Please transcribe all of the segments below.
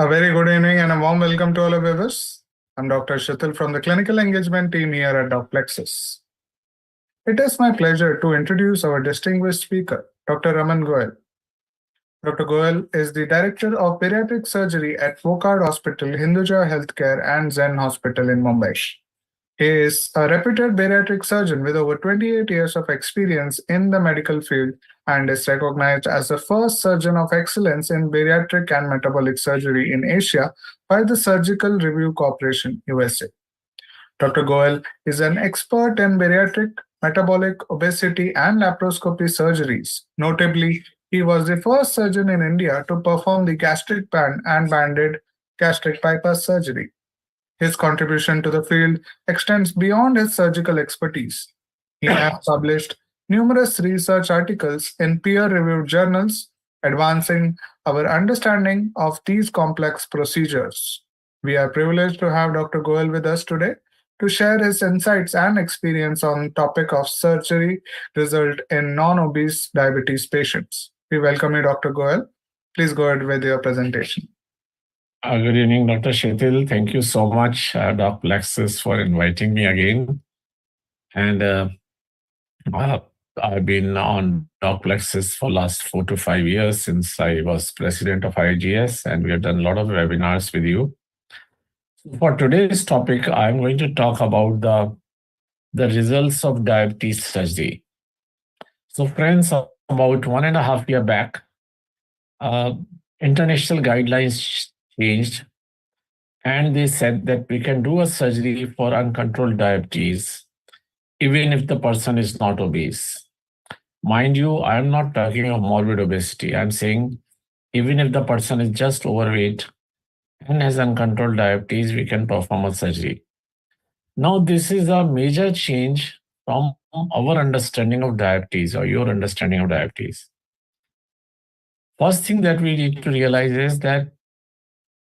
A very good evening and a warm welcome to all of viewers. I'm Dr. Shitil from the Clinical Engagement team here at Docplexus. It is my pleasure to introduce our distinguished speaker, Dr. Ramen Goel. Dr. Goel is the Director of Bariatric Surgery at Wockhardt Hospital, Hinduja Healthcare and Zen Hospital in Mumbai. He is a reputed bariatric surgeon with over 28 years of experience in the medical field and is recognized as the first surgeon of excellence in bariatric and metabolic surgery in Asia by the Surgical Review Corporation, USA. Dr. Goel is an expert in bariatric, metabolic, obesity, and laparoscopy surgeries. Notably, he was the first surgeon in India to perform the gastric band and banded gastric bypass surgery. His contribution to the field extends beyond his surgical expertise. He has published numerous research articles in peer-reviewed journals, advancing our understanding of these complex procedures. We are privileged to have Dr. Goel with us today to share his insights and experience on the topic of surgery result in non-obese diabetes patients. We welcome you, Dr. Goel. Please go ahead with your presentation. Good evening, Dr. Shetil. Thank you so much, Docplexus, for inviting me again. And I've been on Docplexus for last 4 to 5 years since I was president of IGS, and we have done a lot of webinars with you. For today's topic, I'm going to talk about the results of diabetes surgery. So friends, about 1.5 years back, international guidelines changed, and they said that we can do a surgery for uncontrolled diabetes even if the person is not obese. Mind you, I'm not talking of morbid obesity. I'm saying even if the person is just overweight and has uncontrolled diabetes, we can perform a surgery. Now, this is a major change from our understanding of diabetes or your understanding of diabetes. First thing that we need to realize is that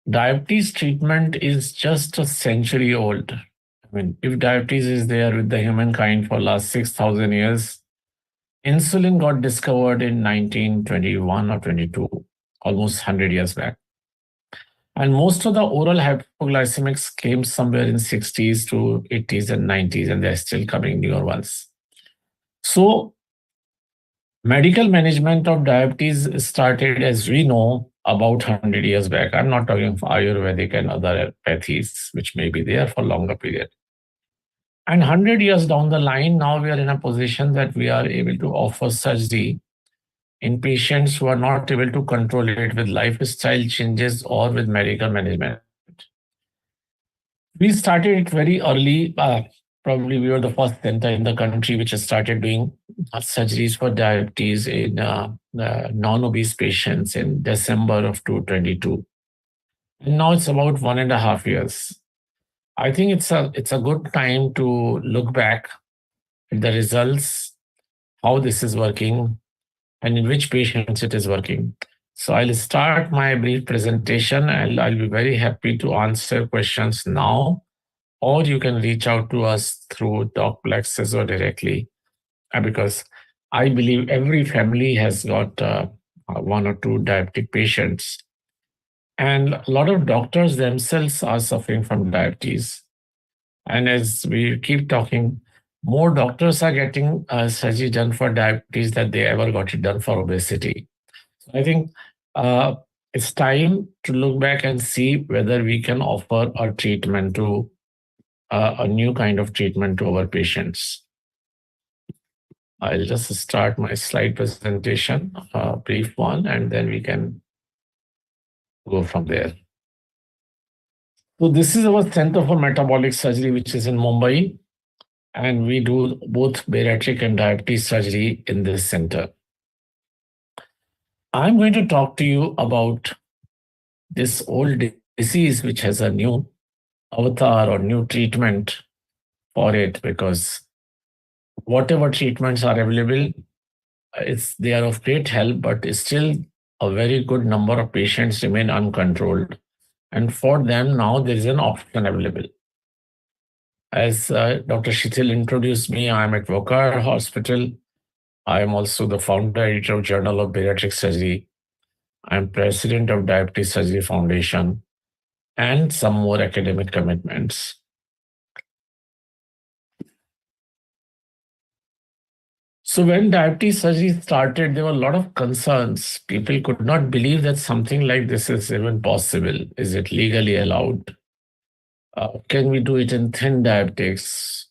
diabetes treatment is just a century old. I mean, if diabetes is there with the humankind for last 6,000 years, insulin got discovered in 1921 or 22, almost 100 years back. And most of the oral hypoglycemics came somewhere in 60s to 80s and 90s, and they're still coming newer ones. So medical management of diabetes started, as we know, about 100 years back. I'm not talking of Ayurvedic and other pathies, which may be there for longer period. And 100 years down the line, now we are in a position that we are able to offer surgery in patients who are not able to control it with lifestyle changes or with medical management. We started it very early. Probably we were the first center in the country which has started doing surgeries for diabetes in non-obese patients in December of 2022. And now it's about 1.5 years. I think it's a good time to look back at the results, how this is working, and in which patients it is working. So I'll start my brief presentation, and I'll be very happy to answer questions now, or you can reach out to us through Docplexus or directly, because I believe every family has got 1 or 2 diabetic patients. And a lot of doctors themselves are suffering from diabetes. And as we keep talking, more doctors are getting surgery done for diabetes than they ever got it done for obesity. So I think it's time to look back and see whether we can offer a treatment to a new kind of treatment to our patients. I'll just start my slide presentation, a brief one, and then we can go from there. So this is our Center for Metabolic Surgery, which is in Mumbai, and we do both bariatric and diabetes surgery in this center. I'm going to talk to you about this old disease, which has a new avatar or new treatment for it, because whatever treatments are available, they are of great help, but still a very good number of patients remain uncontrolled. And for them now there is an option available. As Dr. Shitil introduced me, I am at Wockhardt Hospital. I am also the founder editor of Journal of Bariatric Surgery. I'm president of Diabetes Surgery Foundation, and some more academic commitments. So when diabetes surgery started, there were a lot of concerns. People could not believe that something like this is even possible. Is it legally allowed? Can we do it in thin diabetics?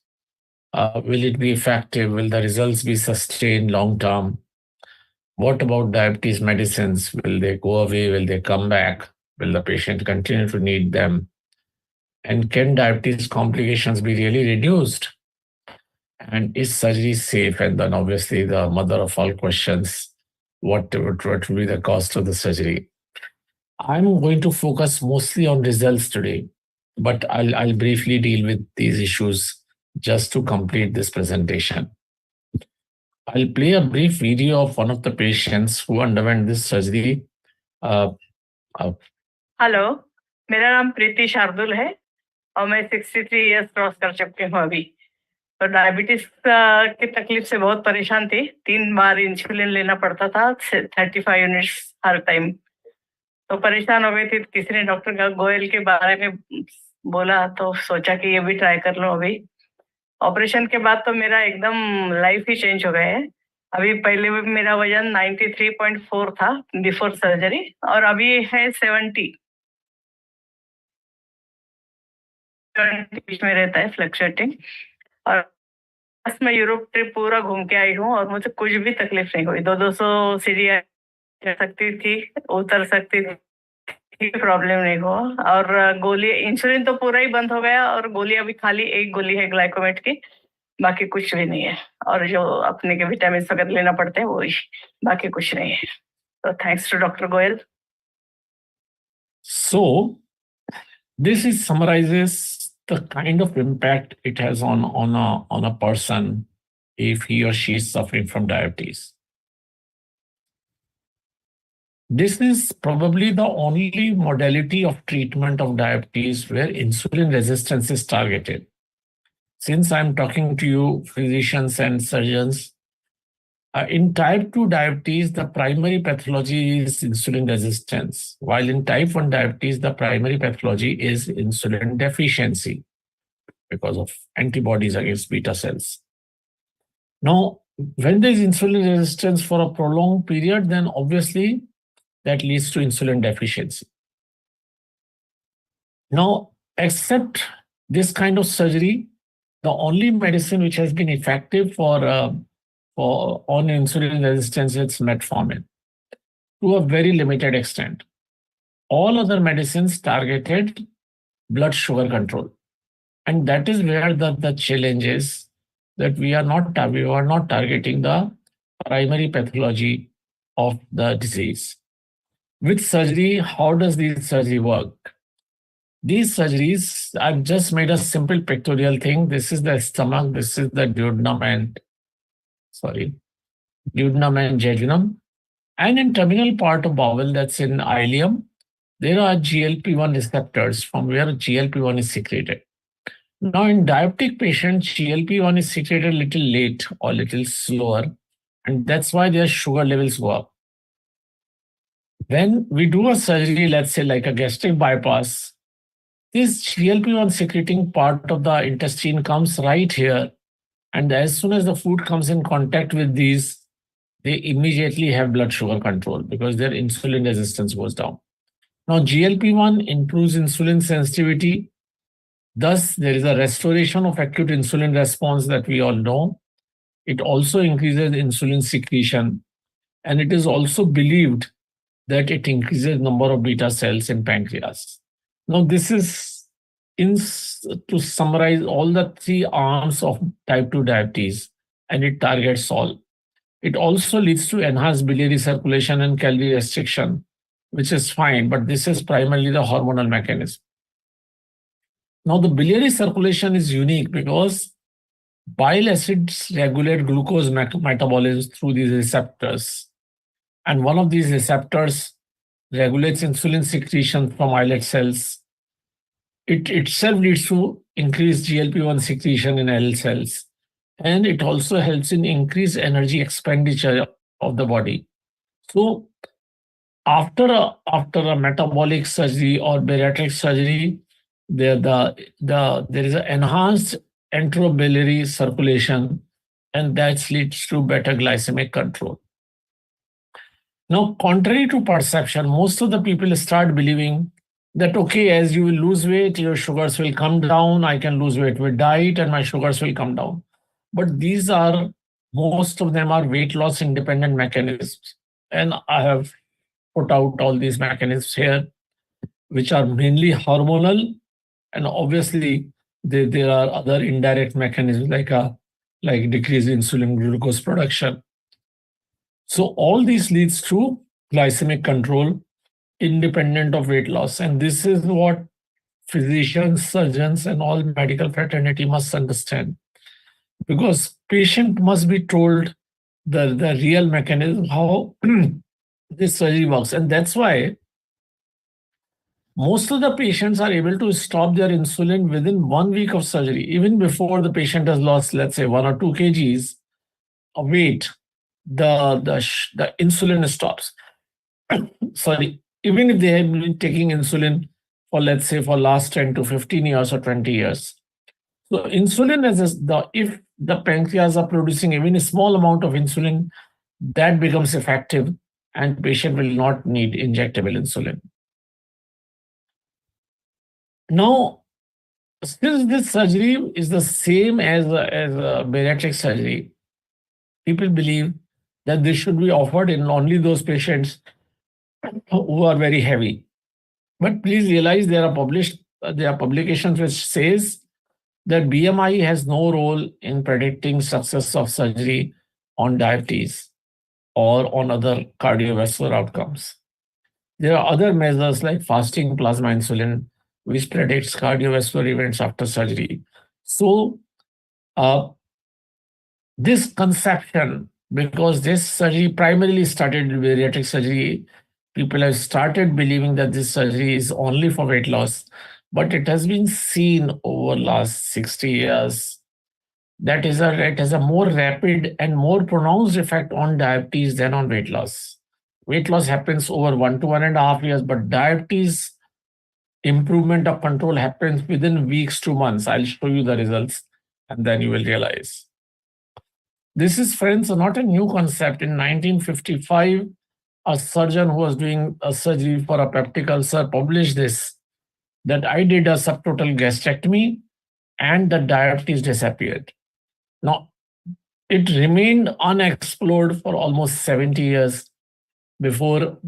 Will it be effective? Will the results be sustained long term? What about diabetes medicines? Will they go away? Will they come back? Will the patient continue to need them? And can diabetes complications be really reduced? And is surgery safe? And then obviously the mother of all questions, what will be the cost of the surgery? I'm going to focus mostly on results today, but I'll briefly deal with these issues just to complete this presentation. I'll play a brief video of one of the patients who underwent this surgery. Hello, मेरा नाम प्रीति शार्दुल है और मैं 63 years cross कर चुकी हूँ अभी। तो डायबिटीज की तकलीफ से बहुत परेशान थी। 3 बार इंसुलिन लेना पड़ता था, 35 यूनिट्स हर टाइम। तो परेशान हो गई थी। किसी ने डॉक्टर गोयल के बारे में बोला तो सोचा कि ये भी ट्राई कर लो। अभी ऑपरेशन के बाद तो मेरा एकदम लाइफ ही चेंज हो गया है। अभी पहले मेरा वजन 93.4 था बिफोर सर्जरी और अभी है 70 बीच में रहता है, फ्लक्चुएटिंग। और बस मैं यूरोप ट्रिप पूरा घूम के आई हूँ और मुझे कुछ भी तकलीफ नहीं हुई। 200 सीढ़ियाँ चढ़ सकती थी, उतर सकती थी, प्रॉब्लम नहीं हुआ। और गोली इंसुलिन तो पूरा ही बंद हो गया और गोली अभी खाली एक गोली है ग्लाइकोमेट की, बाकी कुछ भी नहीं है। और जो अपने के विटामिन वगैरह लेना पड़ते हैं वही, बाकी कुछ नहीं है। तो thanks to doctor Goyal. So this is summarizes the kind of impact it has on a person if he or she is suffering from diabetes. This is probably the only modality of treatment of diabetes where insulin resistance is targeted. Since I'm talking to you, physicians and surgeons, in type 2 diabetes, the primary pathology is insulin resistance, while in type 1 diabetes, the primary pathology is insulin deficiency because of antibodies against beta cells. Now, when there is insulin resistance for a prolonged period, then obviously that leads to insulin deficiency. Now, except this kind of surgery, the only medicine which has been effective on insulin resistance is metformin to a very limited extent. All other medicines targeted blood sugar control. And that is where the challenge is, that we are not targeting the primary pathology of the disease. With surgery, how does this surgery work? These surgeries, I've just made a simple pictorial thing. This is the stomach, this is the duodenum and jejunum. And in terminal part of bowel, that's in ileum, there are GLP-1 receptors from where GLP-1 is secreted. Now, in diabetic patients, GLP-1 is secreted a little late or a little slower, and that's why their sugar levels go up. When we do a surgery, let's say like a gastric bypass, this GLP-1 secreting part of the intestine comes right here, and as soon as the food comes in contact with these, they immediately have blood sugar control because their insulin resistance goes down. Now, GLP-1 improves insulin sensitivity. Thus, there is a restoration of acute insulin response that we all know. It also increases insulin secretion, and it is also believed that it increases number of beta cells in pancreas. Now, this is to summarize all the 3 arms of type 2 diabetes, and it targets all. It also leads to enhanced biliary circulation and calorie restriction, which is fine, but this is primarily the hormonal mechanism. Now, the biliary circulation is unique because bile acids regulate glucose metabolism through these receptors. And one of these receptors regulates insulin secretion from islet cells. It itself leads to increased GLP-1 secretion in islet cells. And it also helps in increased energy expenditure of the body. So After a metabolic surgery or bariatric surgery, there is an enhanced enterobiliary circulation, and that leads to better glycemic control. Now, contrary to perception, most of the people start believing that, okay, as you will lose weight, your sugars will come down. I can lose weight with diet and my sugars will come down. But most of them are weight loss independent mechanisms. And I have put out all these mechanisms here, which are mainly hormonal. And obviously, there are other indirect mechanisms like decreased insulin glucose production. So all these leads to glycemic control independent of weight loss. And this is what physicians, surgeons, and all medical fraternity must understand. Because patient must be told the real mechanism, how this surgery works. And that's why most of the patients are able to stop their insulin within 1 week of surgery, even before the patient has lost, let's say, 1 or 2 kgs of weight. The insulin stops. Sorry, even if they have been taking insulin for, let's say, for last 10 to 15 years or 20 years. So insulin if the pancreas are producing even a small amount of insulin, that becomes effective and patient will not need injectable insulin. Now, since this surgery is the same as a bariatric surgery, people believe that this should be offered in only those patients who are very heavy. But please realize there are publications which says that BMI has no role in predicting success of surgery on diabetes or on other cardiovascular outcomes. There are other measures like fasting plasma insulin, which predicts cardiovascular events after surgery. So this conception, because this surgery primarily started in bariatric surgery, people have started believing that this surgery is only for weight loss, but it has been seen over last 60 years that it has a more rapid and more pronounced effect on diabetes than on weight loss. Weight loss happens over 1 to 1.5 years, but diabetes improvement of control happens within weeks to months. I'll show you the results and then you will realize. This is, friends, not a new concept. In 1955, a surgeon who was doing a surgery for a peptic ulcer published this, that I did a subtotal gastrectomy and the diabetes disappeared. Now, it remained unexplored for almost 70 years before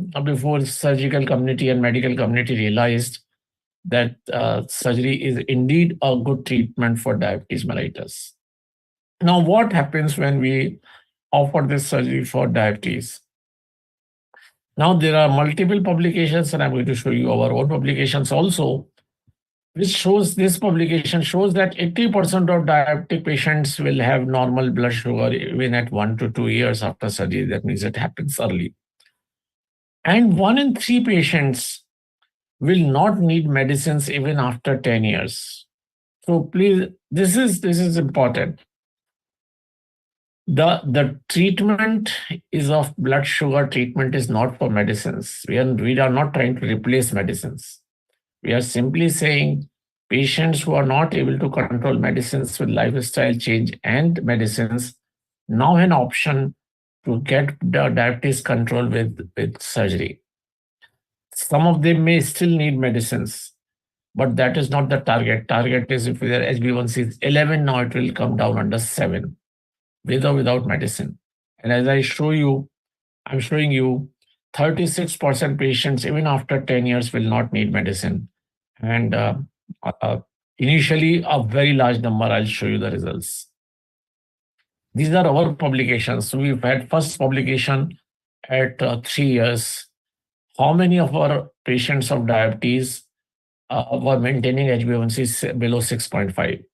surgical community and medical community realized that surgery is indeed a good treatment for diabetes mellitus. Now, what happens when we offer this surgery for diabetes? Now, there are multiple publications, and I'm going to show you our own publications also, which shows, this publication shows that 80% of diabetic patients will have normal blood sugar even at 1 to 2 years after surgery. That means it happens early. And 1 in 3 patients will not need medicines even after 10 years. So please, this is important. The treatment is of blood sugar treatment is not for medicines. We are not trying to replace medicines. We are simply saying patients who are not able to control medicines with lifestyle change and medicines now have an option to get the diabetes control with surgery. Some of them may still need medicines, but that is not the target. Target is if their HbA1c is 11, now it will come down under 7, with or without medicine. And as I'm showing you 36% patients even after 10 years will not need medicine. And initially a very large number, I'll show you the results. These are our publications. So we've had first publication at 3 years. How many of our patients of diabetes were maintaining HbA1c below 6.5?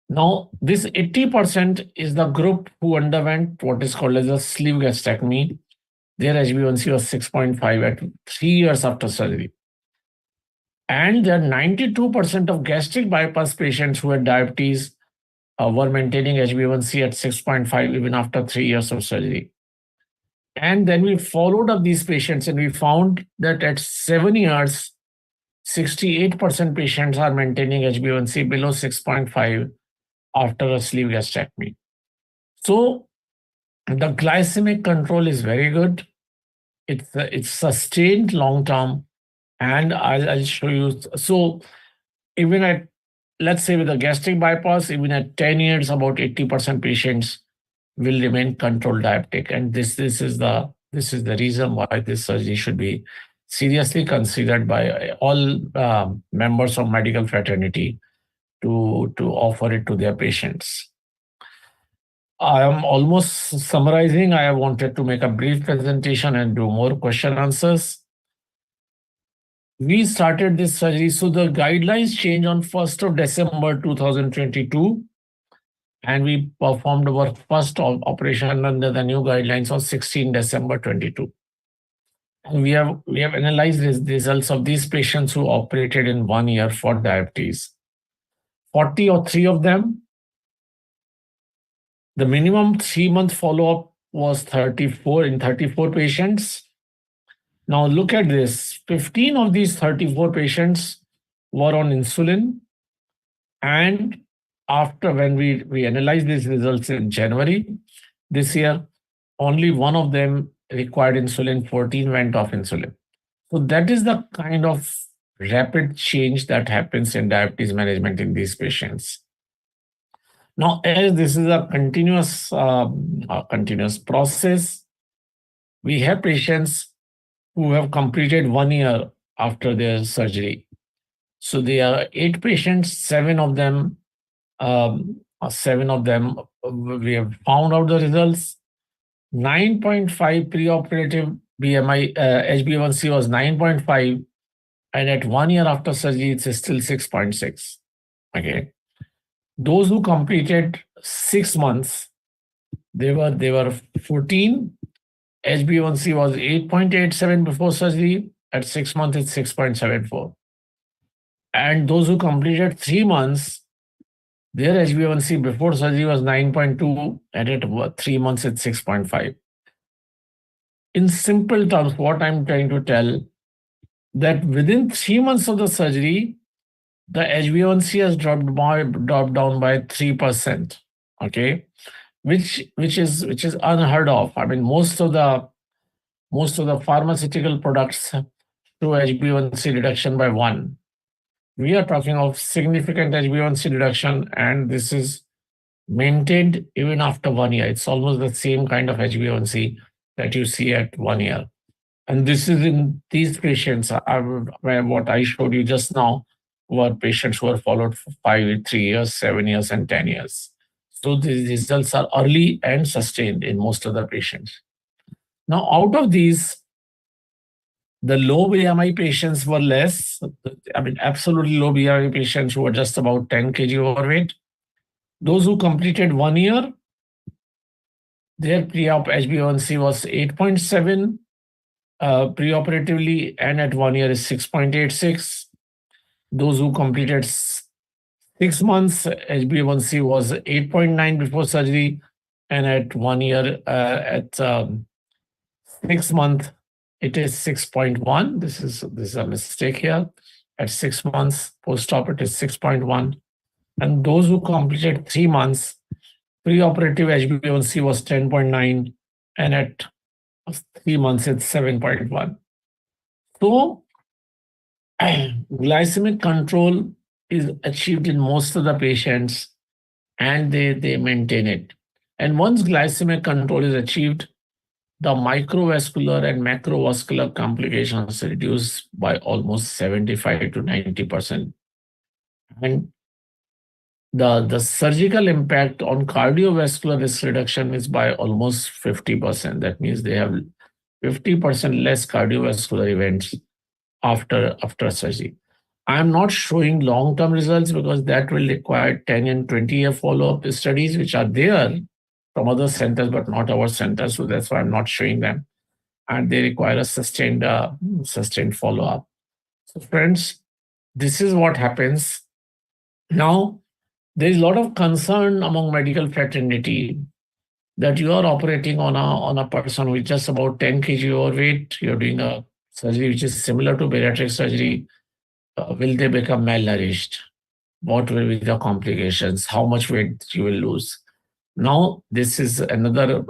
Now, this 80% is the group who underwent what is called as a sleeve gastrectomy. Their HbA1c was 6.5 at 3 years after surgery. And there are 92% of gastric bypass patients who had diabetes were maintaining HbA1c at 6.5 even after 3 years of surgery. And then we followed up these patients and we found that at 7 years, 68% patients are maintaining HbA1c below 6.5 after a sleeve gastrectomy. So the glycemic control is very good. It's sustained long term, and I'll show you. So even at, let's say with a gastric bypass, even at 10 years, about 80% patients will remain controlled diabetic, and this is the reason why this surgery should be seriously considered by all members of medical fraternity to offer it to their patients. I am almost summarizing. I wanted to make a brief presentation and do more question answers. We started this surgery. So the guidelines changed on 1st of December 2022. And we performed our first operation under the new guidelines on 16 December 22. And we have analyzed the results of these patients who operated in 1 year for diabetes. 43 of them, the minimum 3-month follow-up was 34 in 34 patients. Now look at this. 15 of these 34 patients were on insulin. And after when we analyzed these results in January this year, only one of them required insulin, 14 went off insulin. So that is the kind of rapid change that happens in diabetes management in these patients. Now, as this is a continuous process, we have patients who have completed 1 year after their surgery. So there are 8 patients, 7 of them we have found out the results. 9.5 preoperative BMI, HbA1c was 9.5, and at 1 year after surgery, it's still 6.6. Okay. Those who completed 6 months, they were 14. HbA1c was 8.87 before surgery. At 6 months, it's 6.74. And those who completed 3 months, their HbA1c before surgery was 9.2, and at 3 months, it's 6.5. In simple terms, what I'm trying to tell, that within 3 months of the surgery, the HbA1c has dropped down by 3%. Okay, which is unheard of. I mean, most of the pharmaceutical products show HbA1c reduction by 1. We are talking of significant HbA1c reduction, and this is maintained even after 1 year. It's almost the same kind of HbA1c that you see at 1 year. And this is in these patients. What I showed you just now were patients who were followed for 3 years, 7 years, and 10 years. So the results are early and sustained in most of the patients. Now, out of these, the low BMI patients were less. I mean, absolutely low BMI patients who were just about 10 kg overweight. Those who completed 1 year, their pre-op HbA1c was 8.7 preoperatively, and at 1 year is 6.86. Those who completed 6 months, HbA1c was 8.9 before surgery, and at 1 year, at 6 months, it is 6.1. This is a mistake here. At 6 months, post-op it is 6.1. And those who completed 3 months, preoperative HbA1c was 10.9, and at 3 months it's 7.1. So glycemic control is achieved in most of the patients, and they maintain it. And once glycemic control is achieved, the microvascular and macrovascular complications reduce by almost 75 to 90%. And the surgical impact on cardiovascular risk reduction is by almost 50%. That means they have 50% less cardiovascular events after surgery. I'm not showing long-term results because that will require 10 and 20-year follow-up studies, which are there from other centers, but not our center. So that's why I'm not showing them. And they require a sustained follow-up. So friends, this is what happens. Now, there is a lot of concern among medical fraternity that you are operating on a person who is just about 10 kg overweight. You're doing a surgery which is similar to bariatric surgery. Will they become malnourished? What will be the complications? How much weight you will lose? Now, this is another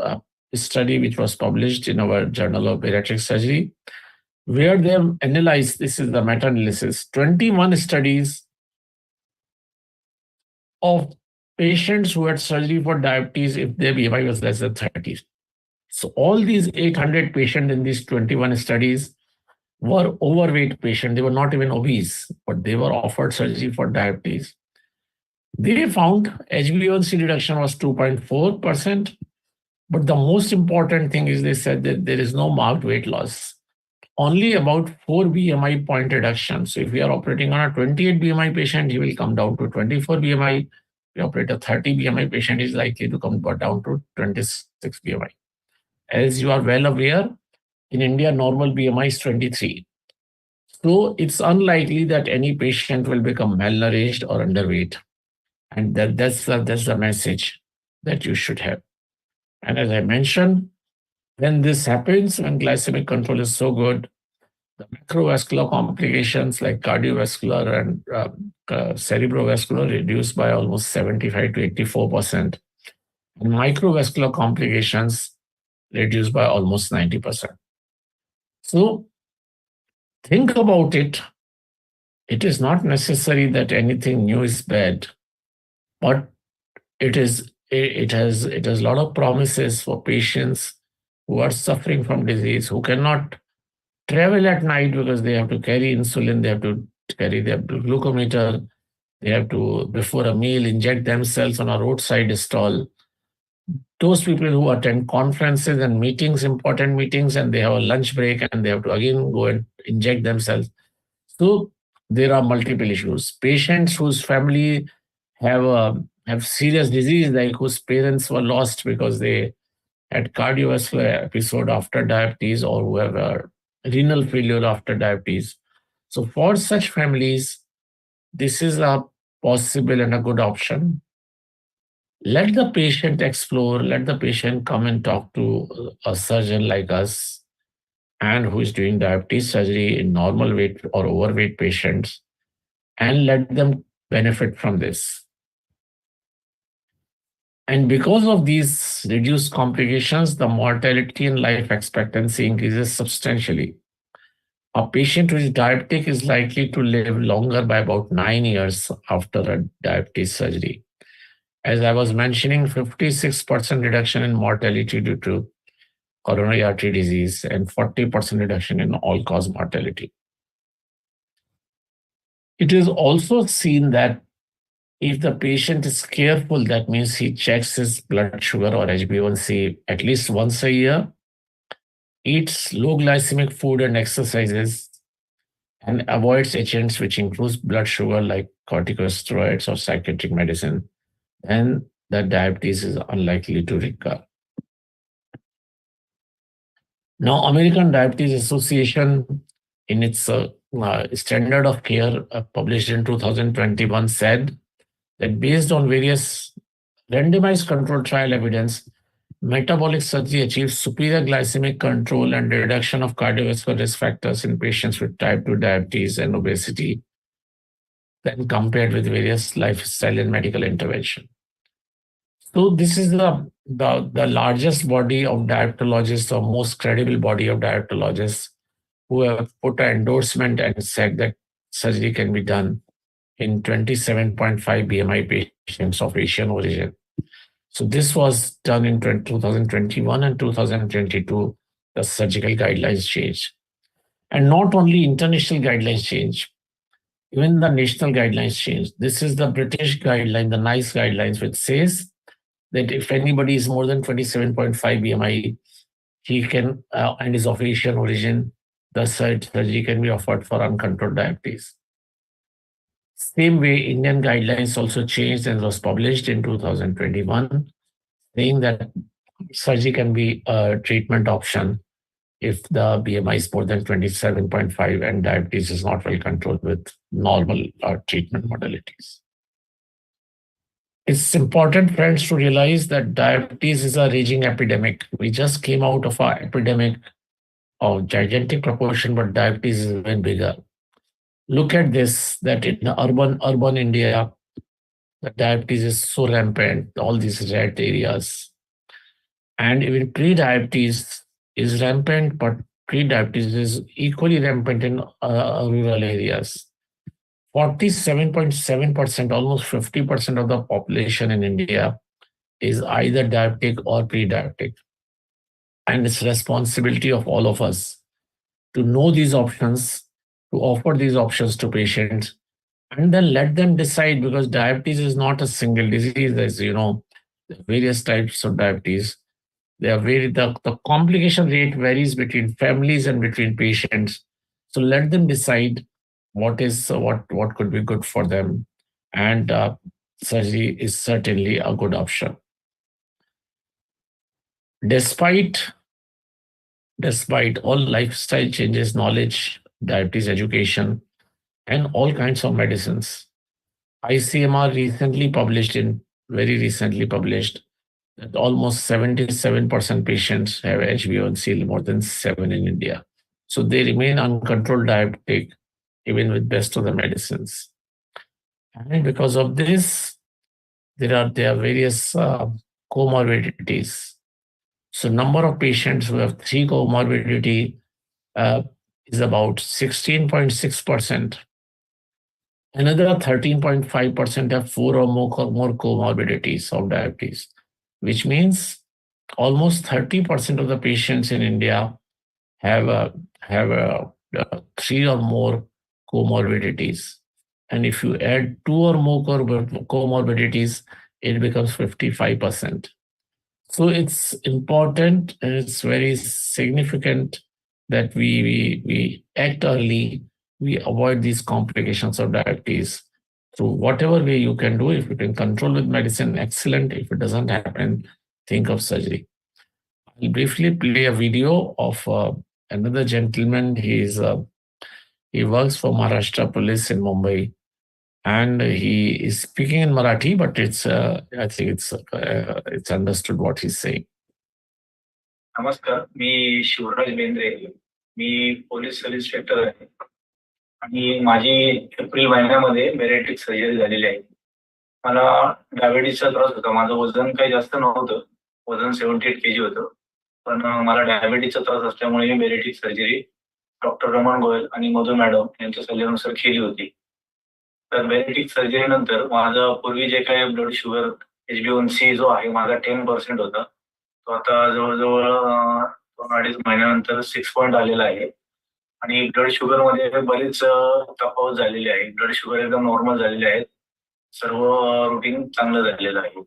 study which was published in our Journal of Bariatric Surgery, where they have analyzed, this is the meta-analysis, 21 studies of patients who had surgery for diabetes if their BMI was less than 30. So all these 800 patients in these 21 studies were overweight patients. They were not even obese, but they were offered surgery for diabetes. They found HbA1c reduction was 2.4%, but the most important thing is they said that there is no marked weight loss. Only about 4 BMI point reduction. So if we are operating on a 28 BMI patient, he will come down to 24 BMI. If we operate a 30 BMI patient, is likely to come down to 26 BMI. As you are well aware, in India, normal BMI is 23. So it's unlikely that any patient will become malnourished or underweight. And that's the message that you should have. And as I mentioned, when this happens, when glycemic control is so good, the macrovascular complications like cardiovascular and cerebrovascular reduced by almost 75 to 84%. And microvascular complications reduced by almost 90%. So think about it. It is not necessary that anything new is bad, but it has a lot of promises for patients who are suffering from disease, who cannot travel at night because they have to carry insulin, they have to carry their glucometer, they have to, before a meal, inject themselves on a roadside stall. Those people who attend conferences and meetings, important meetings, and they have a lunch break and they have to again go and inject themselves. So there are multiple issues. Patients whose family have serious disease, like whose parents were lost because they had cardiovascular episode after diabetes, or who have a renal failure after diabetes. So for such families, this is a possible and a good option. Let the patient explore, let the patient come and talk to a surgeon like us and who is doing diabetes surgery in normal weight or overweight patients, and let them benefit from this. And because of these reduced complications, the mortality and life expectancy increases substantially. A patient who is diabetic is likely to live longer by about 9 years after a diabetes surgery. As I was mentioning, 56% reduction in mortality due to coronary artery disease and 40% reduction in all-cause mortality. It is also seen that if the patient is careful, that means he checks his blood sugar or HbA1c at least once a year, eats low glycemic food and exercises, and avoids agents which includes blood sugar like corticosteroids or psychiatric medicine, then the diabetes is unlikely to recur. Now, American Diabetes Association, in its standard of care published in 2021, said that based on various randomized controlled trial evidence, metabolic surgery achieves superior glycemic control and reduction of cardiovascular risk factors in patients with type 2 diabetes and obesity when compared with various lifestyle and medical intervention. So this is the largest body of diabetologists, or most credible body of diabetologists, who have put an endorsement and said that surgery can be done in 27.5 BMI patients of Asian origin. So this was done in 2021 and 2022, the surgical guidelines changed. And not only international guidelines change, even the national guidelines changed. This is the British guideline, the NICE guidelines, which says that if anybody is more than 27.5 BMI, he can, and is of Asian origin, the surgery can be offered for uncontrolled diabetes. Same way, Indian guidelines also changed and was published in 2021, saying that surgery can be a treatment option if the BMI is more than 27.5 and diabetes is not well controlled with normal treatment modalities. It's important, friends, to realize that diabetes is a raging epidemic. We just came out of an epidemic of gigantic proportion, but diabetes is even bigger. Look at this, that in urban India, the diabetes is so rampant, all these red areas. And even pre-diabetes is rampant, but pre-diabetes is equally rampant in rural areas. 47.7%, almost 50% of the population in India is either diabetic or pre-diabetic. And it's responsibility of all of us to know these options, to offer these options to patients, and then let them decide, because diabetes is not a single disease. There's, various types of diabetes. They are the complication rate varies between families and between patients. So let them decide what could be good for them, and surgery is certainly a good option. Despite all lifestyle changes, knowledge, diabetes education, and all kinds of medicines, ICMR very recently published that almost 77% patients have HbA1c more than 7 in India. So they remain uncontrolled diabetic even with best of the medicines. And because of this, there are various comorbidities. So number of patients who have 3 comorbidity is about 16.6%. Another 13.5% have 4 or more comorbidities of diabetes, which means almost 30% of the patients in India have 3 or more comorbidities. And if you add 2 or more comorbidities, it becomes 55%. So it's important and it's very significant that we act early, we avoid these complications of diabetes through whatever way you can do. If you can control with medicine, excellent. If it doesn't happen, think of surgery. I'll briefly play a video of another gentleman. He works for Maharashtra Police in Mumbai, and he is speaking in Marathi, but I think it's understood what he's saying. नमस्कार, मी शिवराज बेंद्रे. मी police sub inspector आहे आणि माझी April महिन्यामध्ये बॅरिएट्रिक surgery झालेली आहे. मला डायबिटीसचा त्रास होता. माझं वजन काही जास्त नव्हतं, वजन 78 kg होतं, पण मला डायबिटीसचा त्रास असल्यामुळे मी बॅरिएट्रिक सर्जरी डॉक्टर रमण गोयल आणि मधु मॅडम यांच्या सल्ल्यानुसार केली होती. तर बॅरिएट्रिक सर्जरी नंतर माझं पूर्वी जे काही ब्लड शुगर HbA1c जो आहे माझा 10% होता, तो आता जवळजवळ 2-2.5 महिन्यानंतर 6 पॉईंट आलेला आहे. आणि ब्लड शुगर मध्ये बरेच तफावत झालेली आहे. ब्लड शुगर एकदम नॉर्मल झालेले आहेत. सर्व रुटीन चांगलं झालेलं आहे.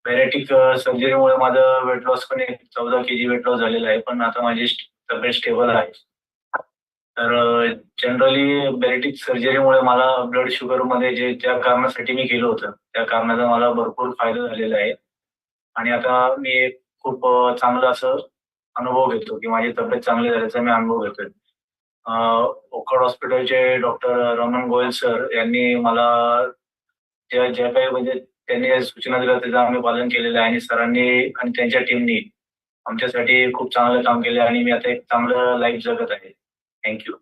बॅरिएट्रिक सर्जरीमुळे माझं वेट लॉस पण 14 kg वेट लॉस झालेलं आहे, पण आता माझी तब्येत स्टेबल आहे. तर जनरली बॅरिएट्रिक सर्जरीमुळे मला ब्लड शुगर मध्ये ज्या कारणासाठी मी केलं होतं त्या कारणाचा मला भरपूर फायदा झालेला आहे. आणि आता मी खूप चांगलं असं अनुभव घेतो की माझी तब्येत चांगली झाल्याचा मी अनुभव घेतोय. ओकड हॉस्पिटलचे डॉक्टर रमन गोयल सर यांनी मला ज्या काही म्हणजे त्यांनी सूचना दिल्या त्याचं आम्ही पालन केलेलं आहे आणि सरांनी आणि त्यांच्या टीमनी आमच्यासाठी खूप चांगलं काम केलं आणि मी आता एक चांगलं लाईफ जगत आहे. Thank you.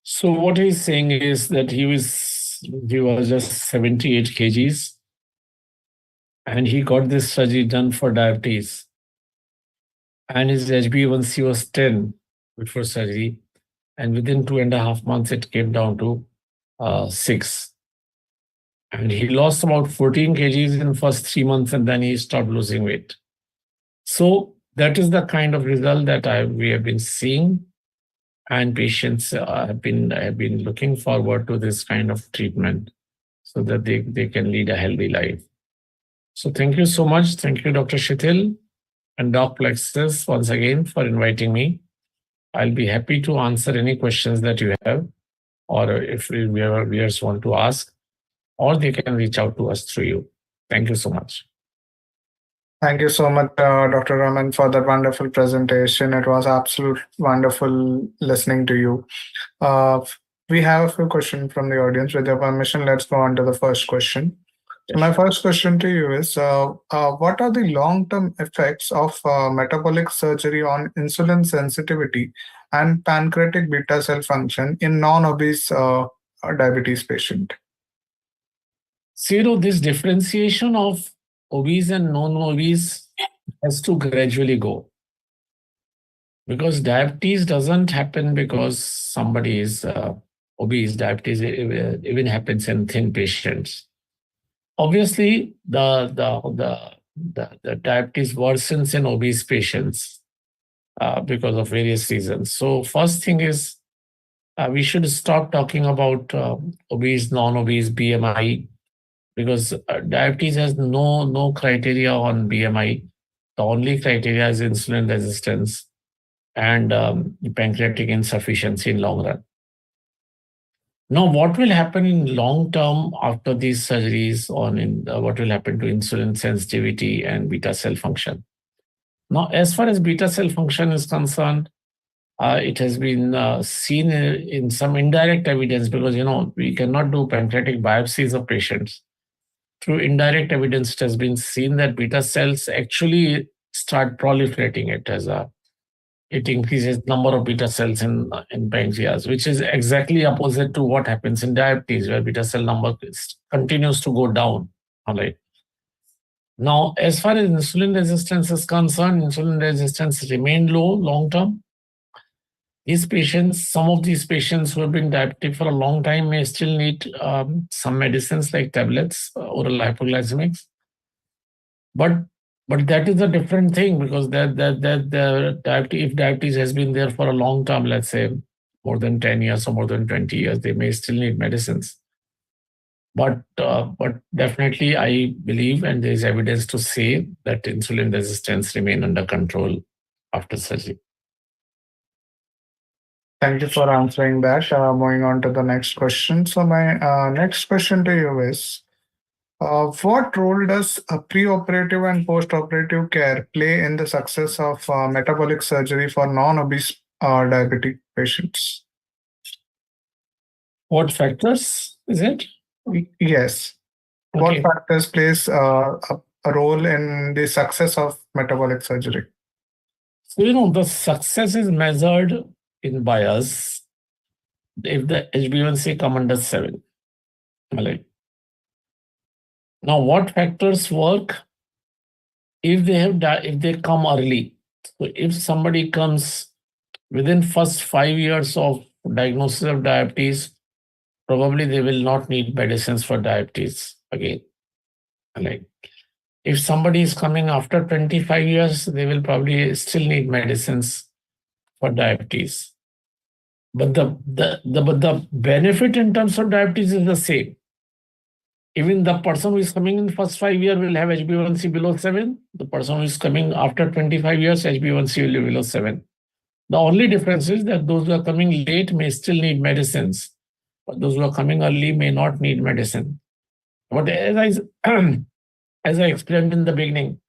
So what he's saying is that he was just 78 kgs and he got this surgery done for diabetes, and his HbA1c was 10 before surgery, and within 2.5 months it came down to 6, and he lost about 14 kgs in the first 3 months, and then he stopped losing weight. So that is the kind of result that we have been seeing. And patients have been looking forward to this kind of treatment so that they can lead a healthy life. So thank you so much. Thank you, Dr. Shithil and Doc Plexus once again for inviting me. I'll be happy to answer any questions that you have, or if viewers want to ask, or they can reach out to us through you. Thank you so much. Thank you so much, Dr. Raman, for that wonderful presentation. It was absolutely wonderful listening to you. We have a few questions from the audience. With your permission, let's go on to the first question. My first question to you is, what are the long-term effects of metabolic surgery on insulin sensitivity and pancreatic beta cell function in non-obese diabetes patient? So, this differentiation of obese and non-obese has to gradually go. Because diabetes doesn't happen because somebody is obese. Diabetes even happens in thin patients. Obviously, the diabetes worsens in obese patients because of various reasons. So first thing is we should stop talking about obese, non-obese, BMI, because diabetes has no criteria on BMI. The only criteria is insulin resistance and pancreatic insufficiency in long run. Now, what will happen in long term after these surgeries what will happen to insulin sensitivity and beta cell function? Now, as far as beta cell function is concerned, it has been seen in some indirect evidence because, we cannot do pancreatic biopsies of patients. Through indirect evidence, it has been seen that beta cells actually start proliferating. It increases number of beta cells in pancreas, which is exactly opposite to what happens in diabetes, where beta cell number continues to go down. All right. Now, as far as insulin resistance is concerned, insulin resistance remained low long term. Some of these patients who have been diabetic for a long time may still need some medicines like tablets, oral hypoglycemics. But that is a different thing because if diabetes has been there for a long time, let's say more than 10 years or more than 20 years, they may still need medicines. But definitely, I believe, and there is evidence to say that insulin resistance remain under control after surgery. Thank you for answering that. Moving on to the next question. So my next question to you is, what role does preoperative and postoperative care play in the success of metabolic surgery for non-obese diabetic patients? What factors is it? Yes. Okay. What factors plays a role in the success of metabolic surgery? So, the success is measured by us if the HbA1c come under 7. Right. Now, what factors work if they come early? So if somebody comes within first 5 years of diagnosis of diabetes, probably they will not need medicines for diabetes again. Like if somebody is coming after 25 years, they will probably still need medicines for diabetes. But the benefit in terms of diabetes is the same. Even the person who is coming in first 5 years will have HbA1c below 7. The person who is coming after 25 years, HbA1c will be below 7. The only difference is that those who are coming late may still need medicines, but those who are coming early may not need medicine. But as I explained in the beginning,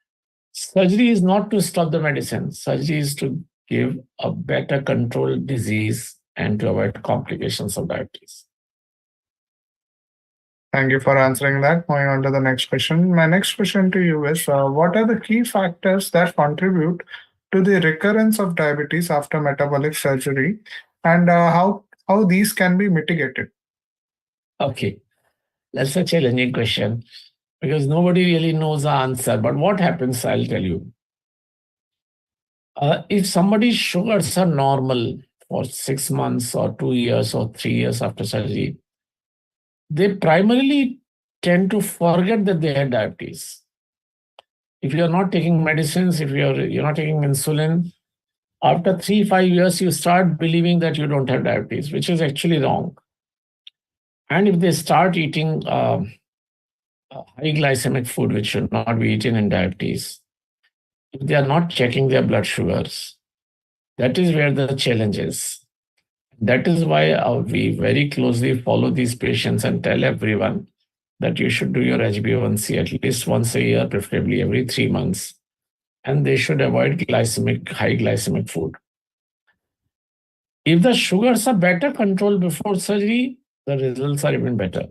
surgery is not to stop the medicine. Surgery is to give a better controlled disease and to avoid complications of diabetes. Thank you for answering that. Moving on to the next question. My next question to you is, what are the key factors that contribute to the recurrence of diabetes after metabolic surgery, and how these can be mitigated? Okay, that's a challenging question because nobody really knows the answer. But what happens, I'll tell you. If somebody's sugars are normal for 6 months or 2 years or 3 years after surgery, they primarily tend to forget that they had diabetes. If you're not taking medicines, if you're not taking insulin, after 3-5 years, you start believing that you don't have diabetes, which is actually wrong. And if they start eating high glycemic food, which should not be eaten in diabetes, if they are not checking their blood sugars, that is where the challenge is. That is why we very closely follow these patients and tell everyone that you should do your HbA1c at least once a year, preferably every 3 months. And they should avoid high glycemic food. If the sugars are better controlled before surgery, the results are even better.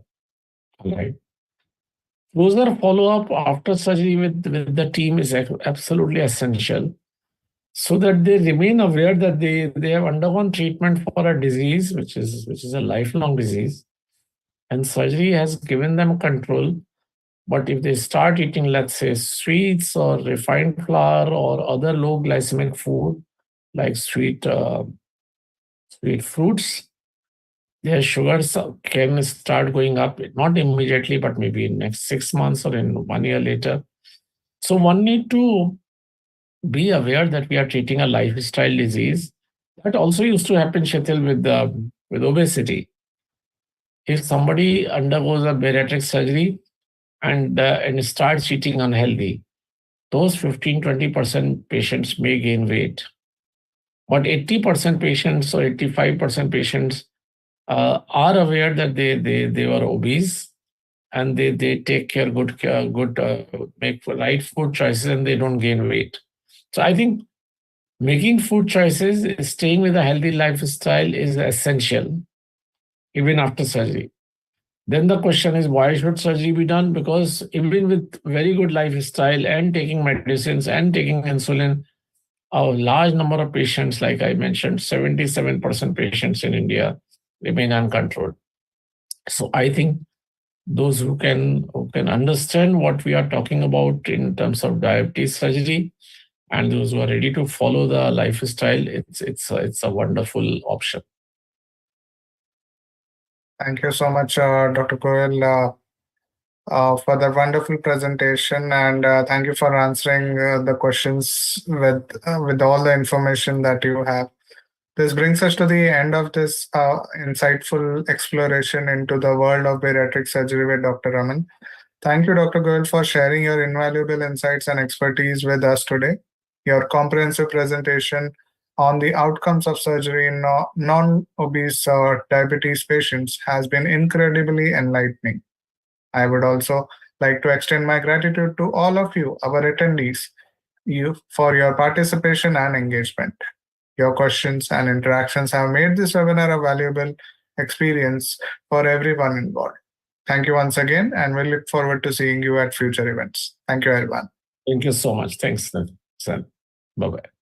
Right? closer follow-up after surgery with the team is absolutely essential, so that they remain aware that they have undergone treatment for a disease which is a lifelong disease, and surgery has given them control. But if they start eating, let's say, sweets or refined flour or other low glycemic food like sweet fruits, their sugars can start going up, not immediately, but maybe in next 6 months or in 1 year later. So one need to be aware that we are treating a lifestyle disease. That also used to happen, Shetil, with obesity. If somebody undergoes a bariatric surgery and starts eating unhealthy, those 15-20% patients may gain weight. But 80% patients or 85% patients are aware that they were obese, and they take care, make right food choices, and they don't gain weight. So I think making food choices, staying with a healthy lifestyle is essential, even after surgery. Then the question is, why should surgery be done? Because even with very good lifestyle and taking medicines and taking insulin, a large number of patients, like I mentioned, 77% patients in India remain uncontrolled. So I think those who can understand what we are talking about in terms of diabetes surgery, and those who are ready to follow the lifestyle, it's a wonderful option. Thank you so much, Dr. Goel, for that wonderful presentation, and thank you for answering the questions with all the information that you have. This brings us to the end of this insightful exploration into the world of bariatric surgery with Dr. Raman. Thank you, Dr. Goel, for sharing your invaluable insights and expertise with us today. Your comprehensive presentation on the outcomes of surgery in non-obese diabetes patients has been incredibly enlightening. I would also like to extend my gratitude to all of you, our attendees, for your participation and engagement. Your questions and interactions have made this webinar a valuable experience for everyone involved. Thank you once again, and we look forward to seeing you at future events. Thank you, everyone. Thank you so much. Thanks, Sam. Bye-bye.